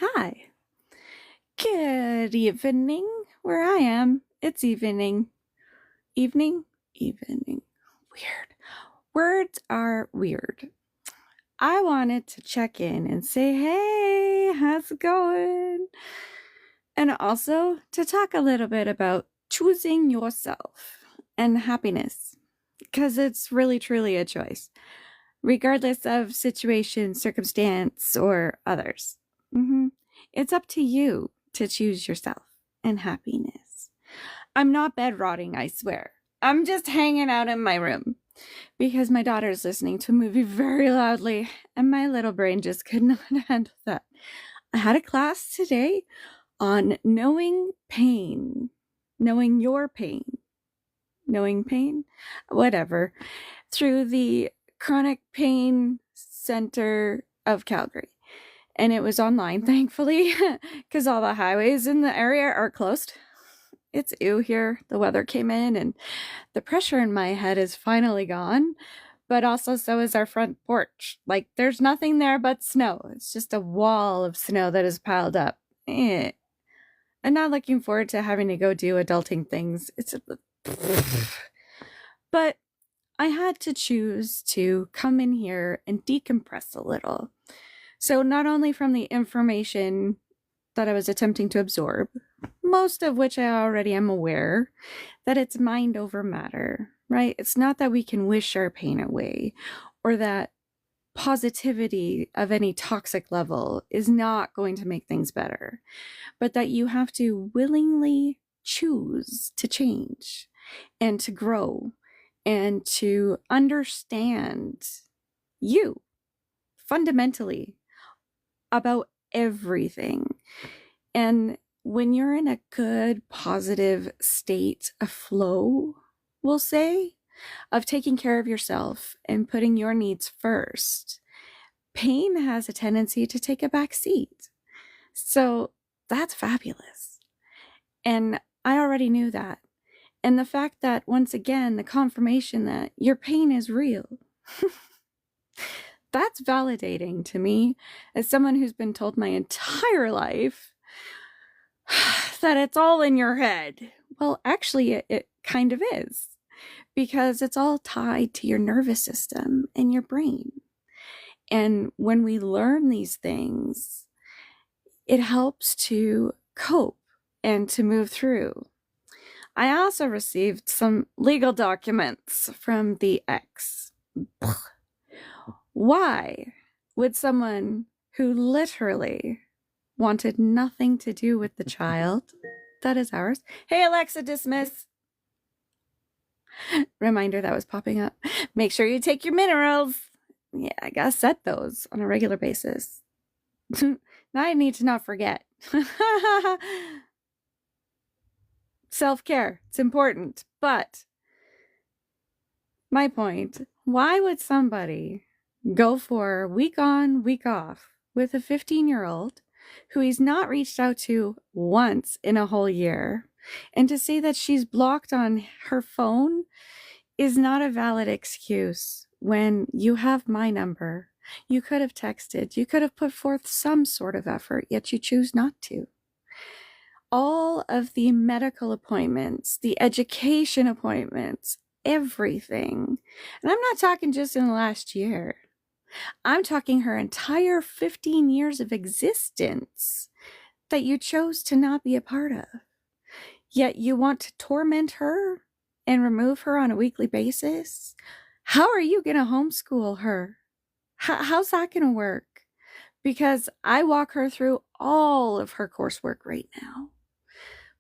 Hi. Good evening. Where I am, it's evening. Evening? Evening. Weird. Words are weird. I wanted to check in and say, hey, how's it going? And also to talk a little bit about choosing yourself and happiness, because it's really, truly a choice, regardless of situation, circumstance, or others. It's up to you to choose yourself and happiness. I'm not bed rotting, I swear. I'm just hanging out in my room because my daughter's listening to a movie very loudly and my little brain just could not handle that. I had a class today on knowing pain, knowing your pain, knowing pain, whatever, through the Chronic Pain Center of Calgary. And it was online, thankfully, because all the highways in the area are closed. It's ew here. The weather came in and the pressure in my head is finally gone, but also so is our front porch. Like, there's nothing there but snow. It's just a wall of snow that is piled up. I'm not looking forward to having to go do adulting things. But I had to choose to come in here and decompress a little. So not only from the information that I was attempting to absorb, most of which I already am aware, that it's mind over matter, right? It's not that we can wish our pain away or that positivity of any toxic level is not going to make things better, but that you have to willingly choose to change and to grow and to understand you fundamentally about everything. And when you're in a good, positive state of flow, we'll say, of taking care of yourself and putting your needs first, pain has a tendency to take a back seat. So that's fabulous. And I already knew that. And the fact that, once again, the confirmation that your pain is real, that's validating to me as someone who's been told my entire life that it's all in your head. Well, actually, it kind of is, because it's all tied to your nervous system and your brain. And when we learn these things, it helps to cope and to move through. I also received some legal documents from the ex. Why would someone who literally wanted nothing to do with the child that is ours? Hey, Alexa, dismiss. Reminder that was popping up. Make sure you take your minerals. Yeah, I gotta set those on a regular basis. Now I need to not forget. Self-care, it's important. But my point, why would somebody go for week on, week off with a 15-year-old who he's not reached out to once in a whole year, and to say that she's blocked on her phone is not a valid excuse when you have my number? You could have texted, you could have put forth some sort of effort, yet you choose not to. All of the medical appointments, the education appointments, everything. And I'm not talking just in the last year. I'm talking her entire 15 years of existence that you chose to not be a part of. Yet you want to torment her and remove her on a weekly basis? How are you going to homeschool her? How's that going to work? Because I walk her through all of her coursework right now,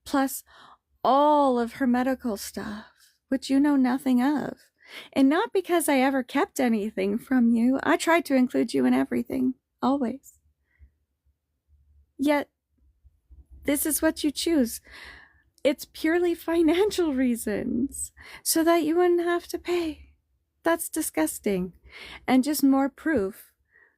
plus all of her medical stuff, which you know nothing of. And not because I ever kept anything from you. I tried to include you in everything, always. Yet, this is what you choose. It's purely financial reasons, so that you wouldn't have to pay. That's disgusting. And just more proof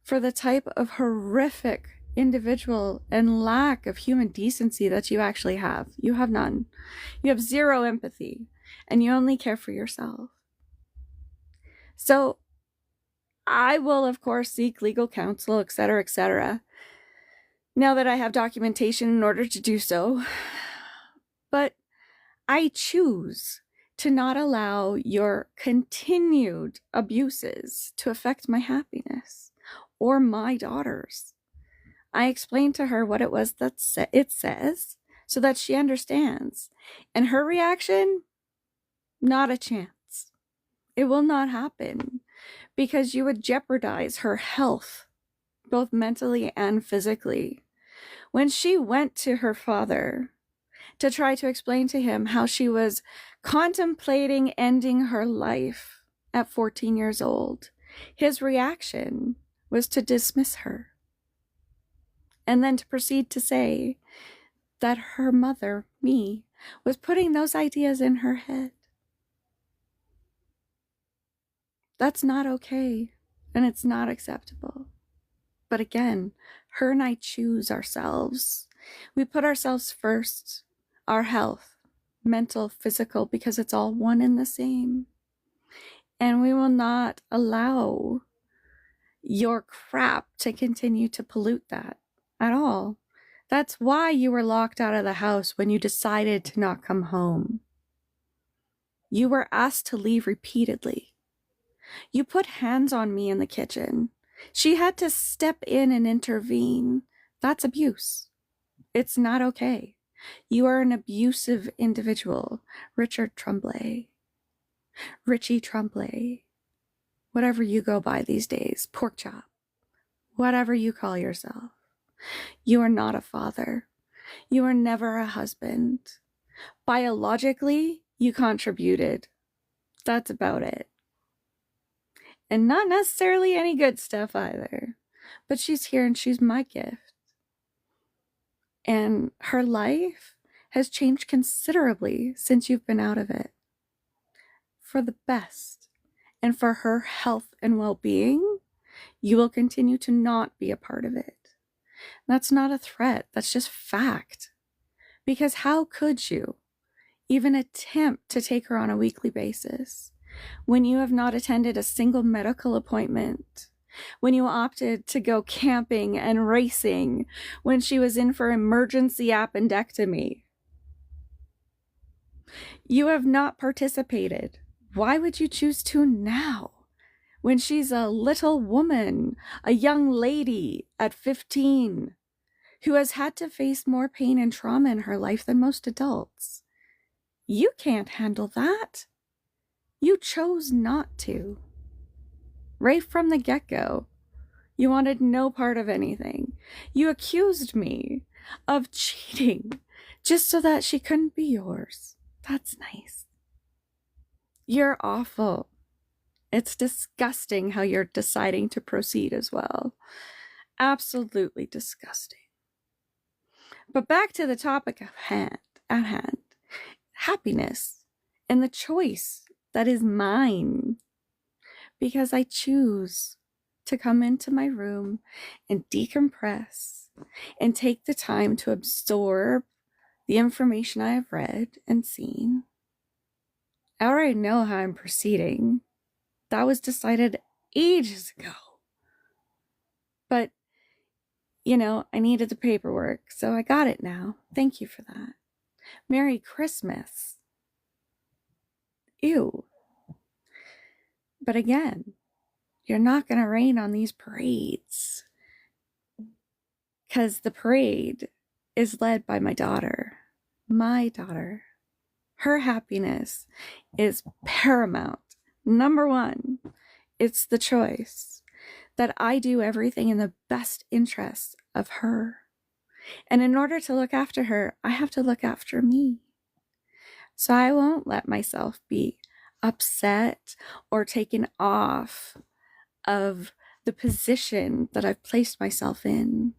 for the type of horrific individual and lack of human decency that you actually have. You have none. You have zero empathy, and you only care for yourself. So I will, of course, seek legal counsel, etc., etc. now that I have documentation in order to do so. But I choose to not allow your continued abuses to affect my happiness or my daughter's. I explained to her what it was that it says so that she understands. And her reaction, not a chance. It will not happen because you would jeopardize her health, both mentally and physically. When she went to her father to try to explain to him how she was contemplating ending her life at 14 years old, his reaction was to dismiss her and then to proceed to say that her mother, me, was putting those ideas in her head. That's not okay, and it's not acceptable. But again, her and I choose ourselves. We put ourselves first, our health, mental, physical, because it's all one and the same. And we will not allow your crap to continue to pollute that at all. That's why you were locked out of the house when you decided to not come home. You were asked to leave repeatedly. You put hands on me in the kitchen. She had to step in and intervene. That's abuse. It's not okay. You are an abusive individual. Richard Tremblay. Richie Tremblay. Whatever you go by these days. Pork chop. Whatever you call yourself. You are not a father. You are never a husband. Biologically, you contributed. That's about it. And not necessarily any good stuff either. But she's here and she's my gift. And her life has changed considerably since you've been out of it. For the best. And for her health and well-being, you will continue to not be a part of it. That's not a threat. That's just fact. Because how could you even attempt to take her on a weekly basis when you have not attended a single medical appointment, when you opted to go camping and racing when she was in for emergency appendectomy? You have not participated. Why would you choose to now? When she's a little woman, a young lady at 15, who has had to face more pain and trauma in her life than most adults. You can't handle that. You chose not to. Right from the get-go, you wanted no part of anything. You accused me of cheating just so that she couldn't be yours. That's nice. You're awful. It's disgusting how you're deciding to proceed as well. Absolutely disgusting. But back to the topic at hand. Happiness and the choice that is mine. Because I choose to come into my room and decompress and take the time to absorb the information I have read and seen. I already know how I'm proceeding. That was decided ages ago. But, I needed the paperwork, so I got it now. Thank you for that. Merry Christmas. Ew. But again, you're not going to rain on these parades. Because the parade is led by my daughter. My daughter. Her happiness is paramount. Number one, it's the choice that I do everything in the best interest of her. And in order to look after her, I have to look after me. So I won't let myself be upset or taken off of the position that I've placed myself in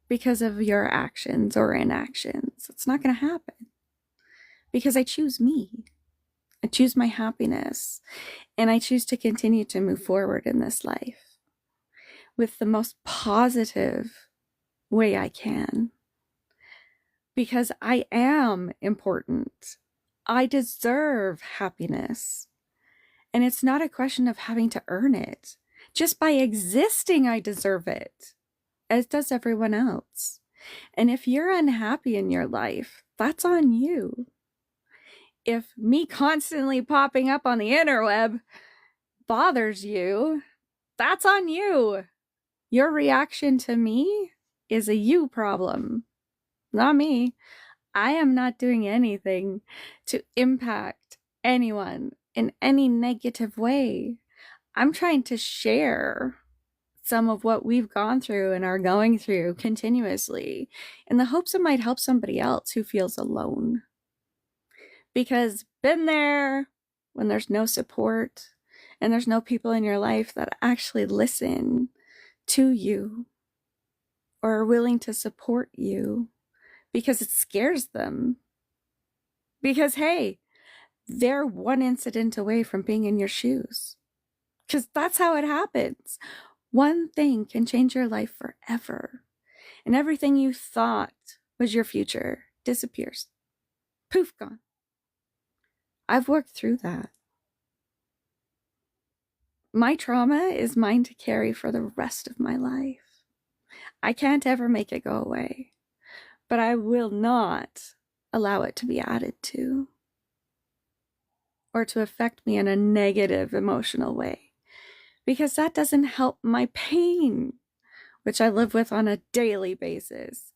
because of your actions or inactions. It's not going to happen because I choose me. I choose my happiness, and I choose to continue to move forward in this life with the most positive way I can. Because I am important. I deserve happiness. And it's not a question of having to earn it. Just by existing, I deserve it. as does everyone else. And if you're unhappy in your life, that's on you. If me constantly popping up on the interweb bothers you, that's on you. Your reaction to me is a you problem, not me. I am not doing anything to impact anyone in any negative way. I'm trying to share some of what we've gone through and are going through continuously in the hopes it might help somebody else who feels alone. Because been there when there's no support and there's no people in your life that actually listen to you or are willing to support you because it scares them. Because, hey, they're one incident away from being in your shoes. Because that's how it happens. One thing can change your life forever. And everything you thought was your future disappears. Poof, gone. I've worked through that. My trauma is mine to carry for the rest of my life. I can't ever make it go away, but I will not allow it to be added to or to affect me in a negative emotional way, because that doesn't help my pain, which I live with on a daily basis,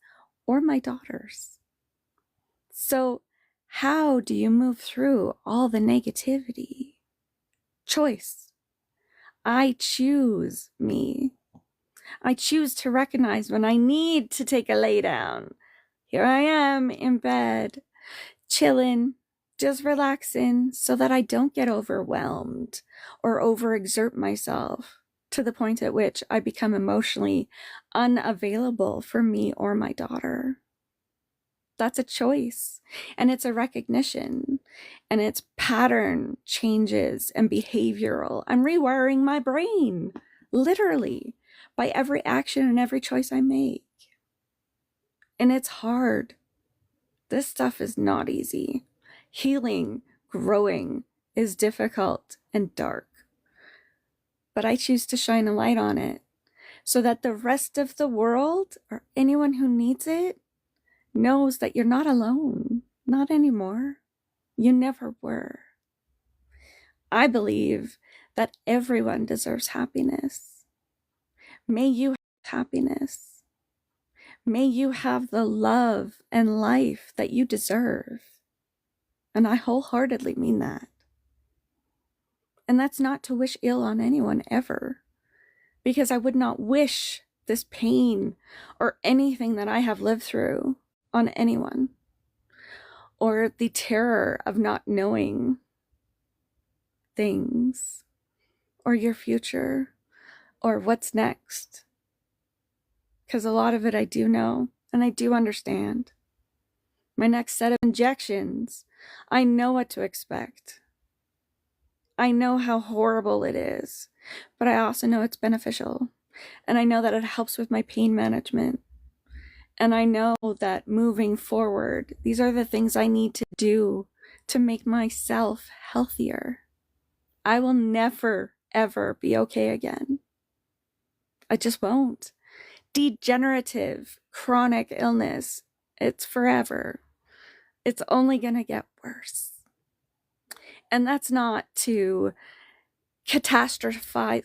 or my daughters. So how do you move through all the negativity? Choice. I choose me. I choose to recognize when I need to take a lay down. Here I am in bed, chilling, just relaxing so that I don't get overwhelmed or overexert myself to the point at which I become emotionally unavailable for me or my daughter. That's a choice, and it's a recognition, and it's pattern changes and behavioral. I'm rewiring my brain, literally, by every action and every choice I make. And it's hard. This stuff is not easy. Healing, growing is difficult and dark. But I choose to shine a light on it so that the rest of the world, or anyone who needs it, knows that you're not alone. Not anymore. You never were. I believe that everyone deserves happiness. May you have happiness. May you have the love and life that you deserve. And I wholeheartedly mean that. And that's not to wish ill on anyone ever, because I would not wish this pain or anything that I have lived through on anyone, or the terror of not knowing things, or your future, or what's next. Because a lot of it I do know, and I do understand. My next set of injections, I know what to expect. I know how horrible it is, but I also know it's beneficial. And I know that it helps with my pain management. And I know that moving forward, these are the things I need to do to make myself healthier. I will never, ever be okay again. I just won't. Degenerative, chronic illness, it's forever. It's only going to get worse. And that's not to catastrophize,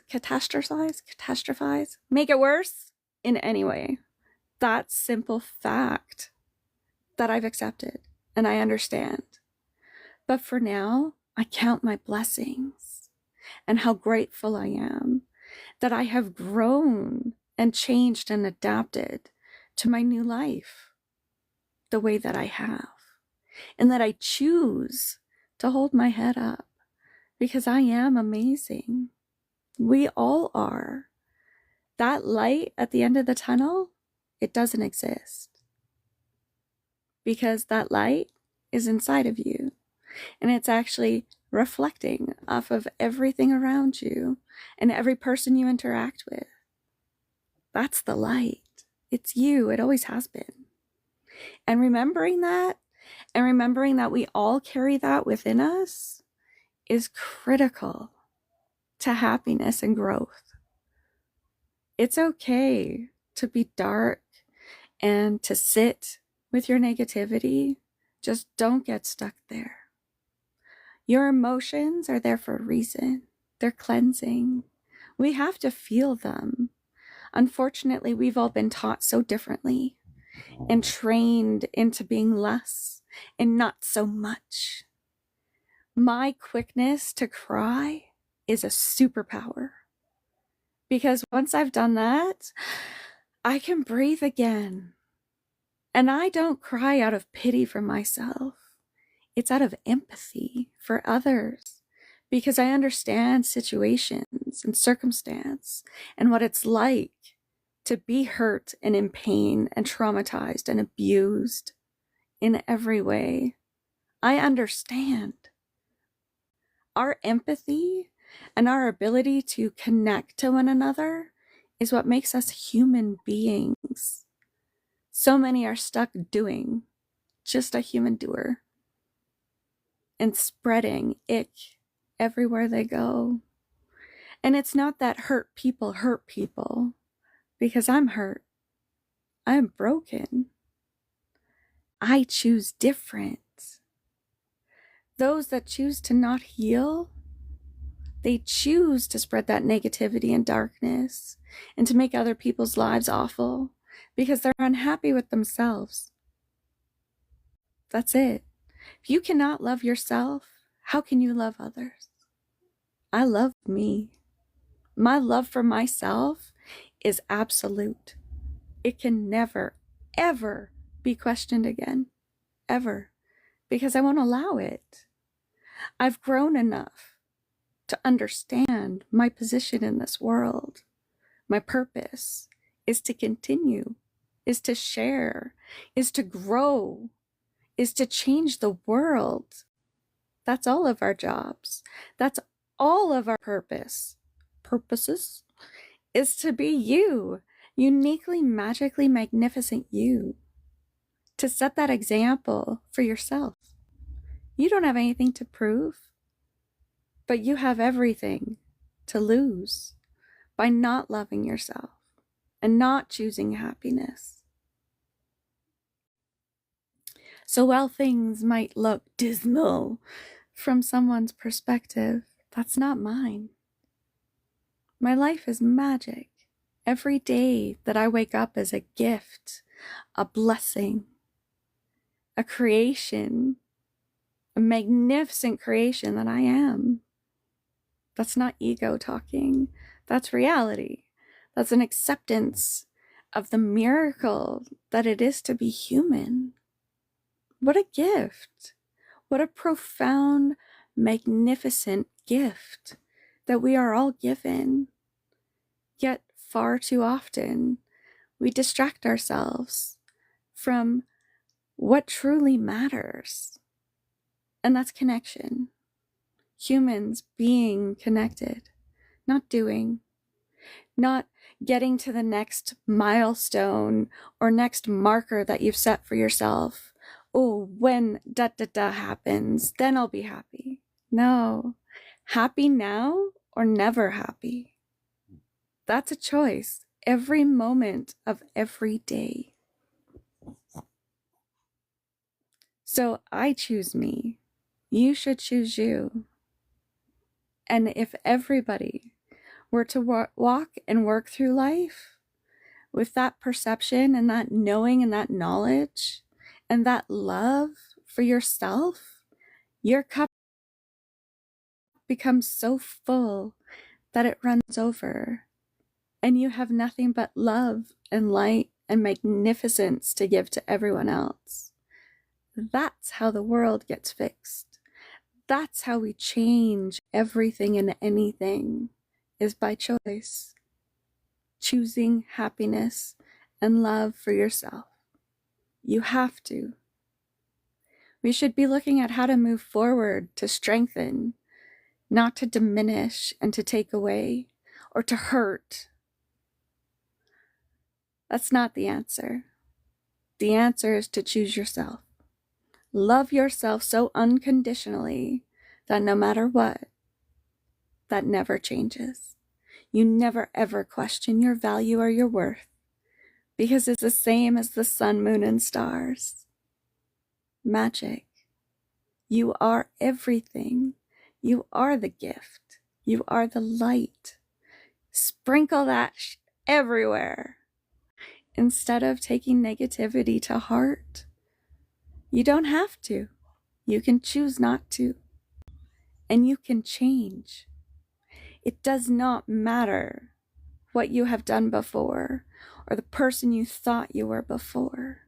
make it worse in any way. That's simple fact that I've accepted and I understand. But for now, I count my blessings and how grateful I am that I have grown and changed and adapted to my new life the way that I have, and that I choose to hold my head up because I am amazing. We all are. That light at the end of the tunnel, it doesn't exist, because that light is inside of you, and it's actually reflecting off of everything around you and every person you interact with. That's the light. It's you. It always has been. And remembering that, and remembering that we all carry that within us, is critical to happiness and growth. It's okay to be dark and to sit with your negativity, just don't get stuck there. Your emotions are there for a reason. They're cleansing. We have to feel them. Unfortunately, we've all been taught so differently and trained into being less and not so much. My quickness to cry is a superpower, because once I've done that, I can breathe again. And I don't cry out of pity for myself. It's out of empathy for others, because I understand situations and circumstance and what it's like to be hurt and in pain and traumatized and abused in every way. I understand. Our empathy and our ability to connect to one another is what makes us human beings. So many are stuck doing, just a human doer, and spreading ick everywhere they go. And it's not that hurt people, because I'm hurt. I'm broken. I choose different. Those that choose to not heal, they choose to spread that negativity and darkness and to make other people's lives awful because they're unhappy with themselves. That's it. If you cannot love yourself, how can you love others? I love me. My love for myself is absolute. It can never, ever be questioned again. Ever. Because I won't allow it. I've grown enough to understand my position in this world. My purpose is to continue, is to share, is to grow, is to change the world. That's all of our jobs. That's all of our purposes, is to be you, uniquely, magically magnificent you, to set that example for yourself. You don't have anything to prove, but you have everything to lose by not loving yourself and not choosing happiness. So while things might look dismal from someone's perspective, that's not mine. My life is magic. Every day that I wake up is a gift, a blessing, a creation, a magnificent creation that I am. That's not ego talking. That's reality. That's an acceptance of the miracle that it is to be human. What a gift. What a profound, magnificent gift that we are all given. Yet far too often, we distract ourselves from what truly matters. And that's connection. Humans being connected, not doing, not getting to the next milestone or next marker that you've set for yourself. Oh, when happens, then I'll be happy. No, happy now or never happy. That's a choice every moment of every day. So I choose me. You should choose you. And if everybody were to walk and work through life with that perception and that knowing and that knowledge and that love for yourself, your cup becomes so full that it runs over, and you have nothing but love and light and magnificence to give to everyone else. That's how the world gets fixed. That's how we change everything and anything, is by choice. Choosing happiness and love for yourself. You have to. We should be looking at how to move forward to strengthen, not to diminish and to take away or to hurt. That's not the answer. The answer is to choose yourself. Love yourself so unconditionally that no matter what, that never changes. You never ever question your value or your worth, because it's the same as the sun, moon, and stars. Magic. You are everything. You are the gift. You are the light. Sprinkle that everywhere. Instead of taking negativity to heart, you don't have to. You can choose not to. And you can change. It does not matter what you have done before or the person you thought you were before.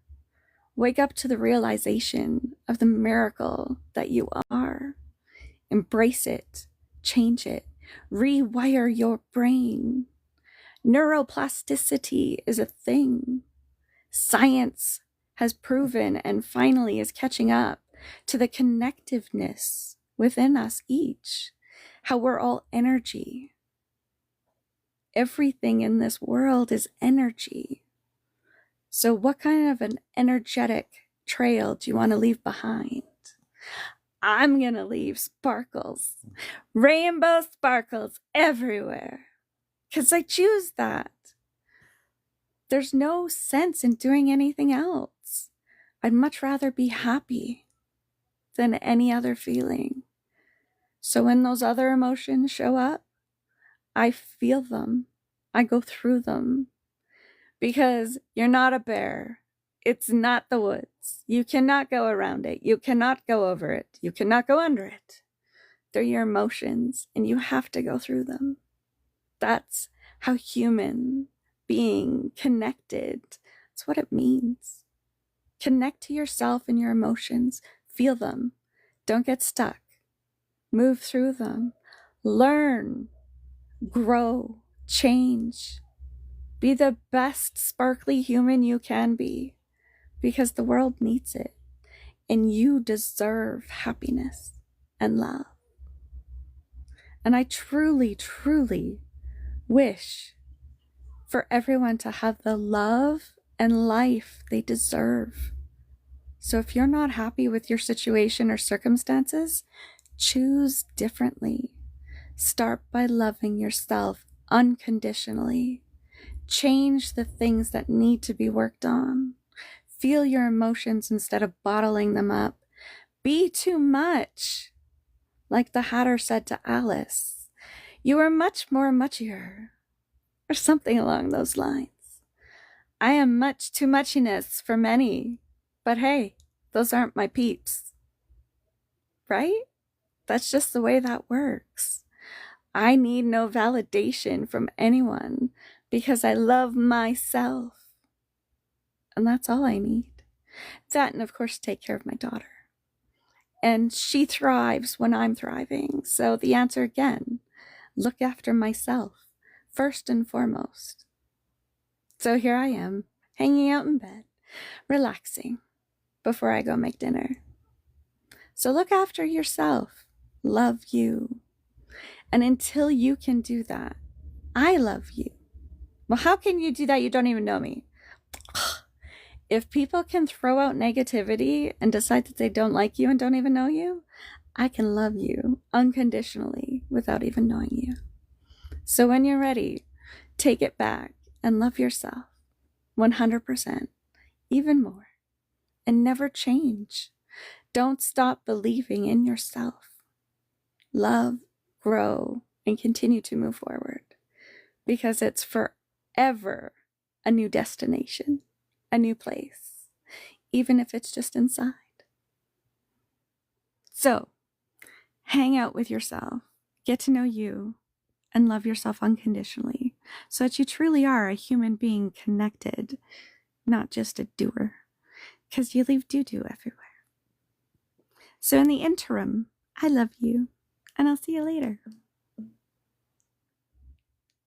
Wake up to the realization of the miracle that you are. Embrace it, change it, rewire your brain. Neuroplasticity is a thing. Science has proven and finally is catching up to the connectiveness within us each, how we're all energy. Everything in this world is energy. So what kind of an energetic trail do you want to leave behind? I'm going to leave sparkles, rainbow sparkles everywhere, because I choose that. There's no sense in doing anything else. I'd much rather be happy than any other feeling. So when those other emotions show up, I feel them. I go through them. Because you're not a bear. It's not the woods. You cannot go around it. You cannot go over it. You cannot go under it. They're your emotions, and you have to go through them. That's how human being connected. That's what it means. Connect to yourself and your emotions. Feel them. Don't get stuck. Move through them. Learn. Grow. Change. Be the best sparkly human you can be, because the world needs it, and you deserve happiness and love. And I truly, truly wish for everyone to have the love and life they deserve. So if you're not happy with your situation or circumstances, choose differently. Start by loving yourself unconditionally. Change the things that need to be worked on. Feel your emotions instead of bottling them up. Be too much. Like the Hatter said to Alice, you are much more muchier, or something along those lines. I am much too muchiness for many, but hey, those aren't my peeps. Right? That's just the way that works. I need no validation from anyone because I love myself. And that's all I need. That, and of course, take care of my daughter. And she thrives when I'm thriving. So the answer again, look after myself first and foremost. So here I am, hanging out in bed, relaxing before I go make dinner. So look after yourself. Love you. And until you can do that, I love you. Well, how can you do that? You don't even know me. If people can throw out negativity and decide that they don't like you and don't even know you, I can love you unconditionally without even knowing you. So when you're ready, take it back and love yourself 100%, even more, and never change. Don't stop believing in yourself. Love, grow, and continue to move forward, because it's forever a new destination, a new place, even if it's just inside. So, hang out with yourself, get to know you, and love yourself unconditionally, so that you truly are a human being connected, not just a doer, because you leave doo-doo everywhere. So in the interim, I love you, and I'll see you later.